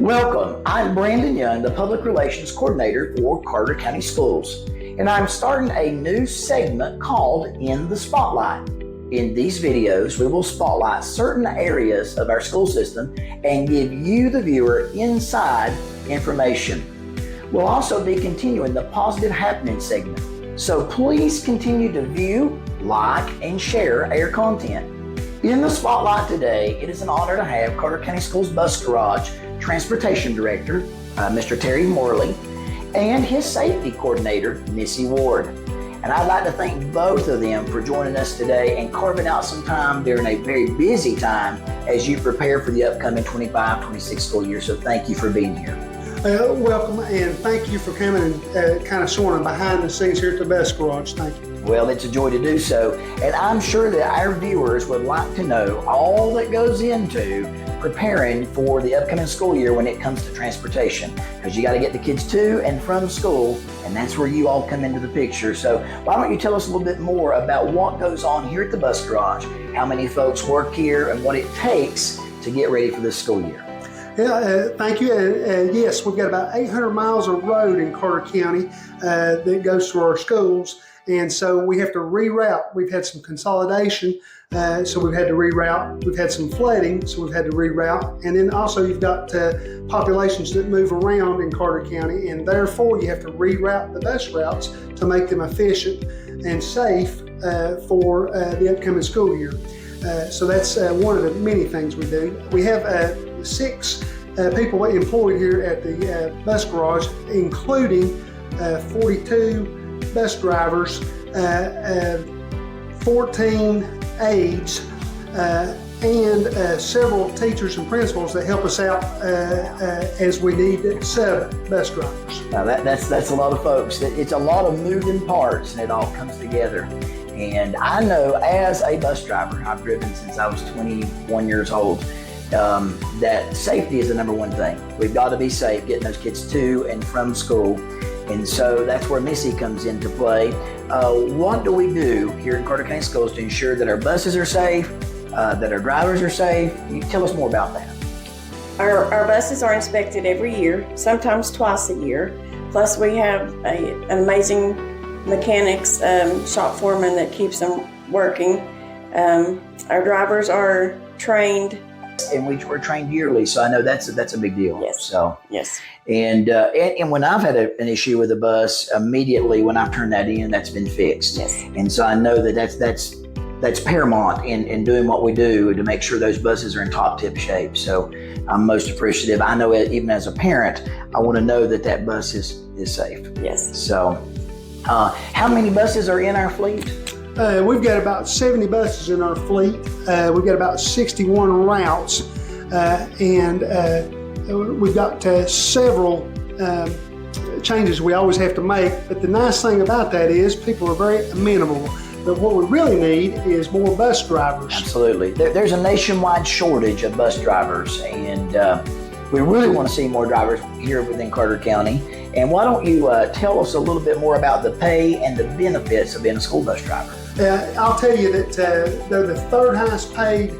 Welcome, I'm Brandon Young, the Public Relations Coordinator for Carter County Schools, and I'm starting a new segment called In the Spotlight. In these videos, we will spotlight certain areas of our school system and give you, the viewer, inside information. We'll also be continuing the Positive Happening segment, so please continue to view, like, and share our content. In the spotlight today, it is an honor to have Carter County Schools Bus Garage Transportation Director, Mr. Terry Morley, and his Safety Coordinator, Missy Ward. And I'd like to thank both of them for joining us today and carving out some time during a very busy time as you prepare for the upcoming 25-26 school year. So thank you for being here. Welcome, and thank you for coming and kind of showing them behind the scenes here at the Bus Garage. Thank you. Well, it's a joy to do so, and I'm sure that our viewers would like to know all that goes into preparing for the upcoming school year when it comes to transportation, because you got to get the kids to and from school, and that's where you all come into the picture. So why don't you tell us a little bit more about what goes on here at the Bus Garage, how many folks work here, and what it takes to get ready for this school year. Yeah, thank you. Yes, we've got about 800 miles of road in Carter County that goes through our schools. And so we have to reroute. We've had some consolidation, so we've had to reroute. We've had some flooding, so we've had to reroute. And then also you've got populations that move around in Carter County, and therefore you have to reroute the bus routes to make them efficient and safe for the upcoming school year. So that's one of the many things we do. We have 6 people employed here at the Bus Garage, including 42 bus drivers, 14 aides, and several teachers and principals that help us out as we need sub-bus drivers. Now that's a lot of folks. It's a lot of moving parts, and it all comes together. And I know as a bus driver, I've driven since I was 21 years old, that safety is the number one thing. We've got to be safe getting those kids to and from school. And so that's where Missy comes into play. What do we do here in Carter County Schools to ensure that our buses are safe, that our drivers are safe? You tell us more about that. Our buses are inspected every year, sometimes twice a year. Plus we have an amazing mechanics shop foreman that keeps them working. Our drivers are trained. And we're trained yearly, so I know that's a big deal. Yes. So yes. And when I've had an issue with a bus, immediately when I've turned that in, that's been fixed. Yes. And so I know that's paramount in doing what we do to make sure those buses are in top tip shape. So I'm most appreciative. I know even as a parent, I want to know that bus is safe. Yes. So how many buses are in our fleet? We've got about 70 buses in our fleet. We've got about 61 routes, and we've got several changes we always have to make. But the nice thing about that is people are very amenable. But what we really need is more bus drivers. Absolutely. There's a nationwide shortage of bus drivers, and we really want to see more drivers here within Carter County. And why don't you tell us a little bit more about the pay and the benefits of being a school bus driver? I'll tell you that they're the third highest paid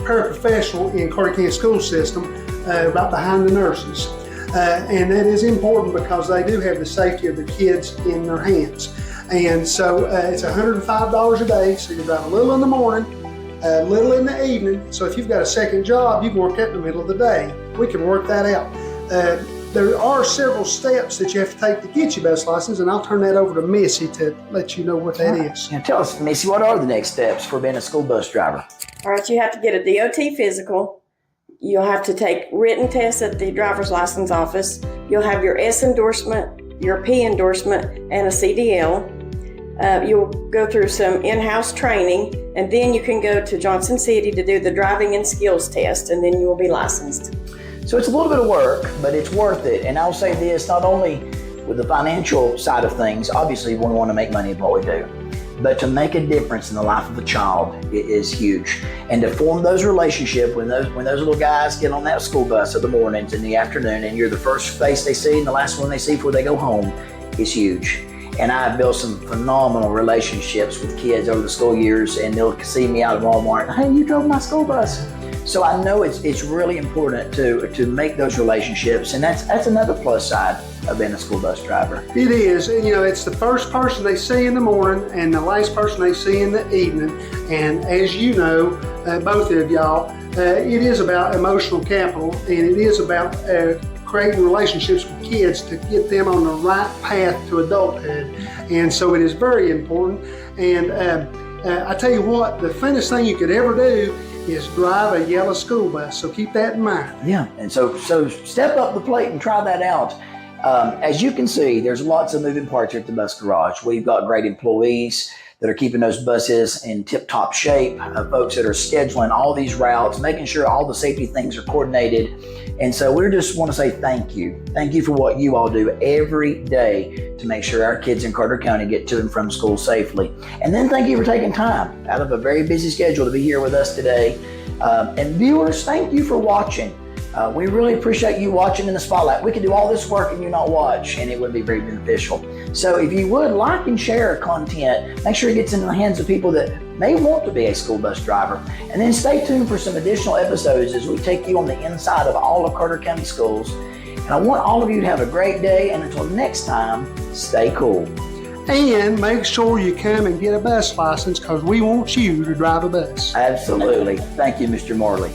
paraprofessional in Carter County school system, right behind the nurses. And that is important because they do have the safety of the kids in their hands. And so it's $105 a day, so you drive a little in the morning, a little in the evening. So if you've got a second job, you can work that in the middle of the day. We can work that out. There are several steps that you have to take to get your bus license, and I'll turn that over to Missy to let you know what that is. Now tell us, Missy, what are the next steps for being a school bus driver? All right, you have to get a DOT physical. You'll have to take written tests at the driver's license office. You'll have your S endorsement, your P endorsement, and a CDL. You'll go through some in-house training, and then you can go to Johnson City to do the driving and skills test, and then you will be licensed. So it's a little bit of work, but it's worth it. And I'll say this, not only with the financial side of things, obviously we want to make money in what we do, but to make a difference in the life of a child is huge. And to form those relationships when those little guys get on that school bus in the mornings and the afternoon, and you're the first face they see and the last one they see before they go home, is huge. And I've built some phenomenal relationships with kids over the school years, and they'll see me out at Walmart. Hey, you drove my school bus. So I know it's really important to make those relationships, and that's another plus side of being a school bus driver. It is, and it's the first person they see in the morning and the last person they see in the evening. And as you know, both of y'all, it is about emotional capital, and it is about creating relationships with kids to get them on the right path to adulthood. And so it is very important. And I tell you what, the funnest thing you could ever do is drive a yellow school bus. So keep that in mind. Yeah, and so step up the plate and try that out. As you can see, there's lots of moving parts here at the bus garage. We've got great employees that are keeping those buses in tip-top shape, folks that are scheduling all these routes, making sure all the safety things are coordinated. And so we just want to say thank you. Thank you for what you all do every day to make sure our kids in Carter County get to and from school safely. And then thank you for taking time out of a very busy schedule to be here with us today. And viewers, thank you for watching. We really appreciate you watching in the spotlight. We could do all this work and you not watch, and it would be very beneficial. So if you would like and share our content, make sure it gets into the hands of people that may want to be a school bus driver. And then stay tuned for some additional episodes as we take you on the inside of all of Carter County schools. And I want all of you to have a great day, and until next time, stay cool. And make sure you come and get a bus license, because we want you to drive a bus. Absolutely. Thank you, Mr. Morley.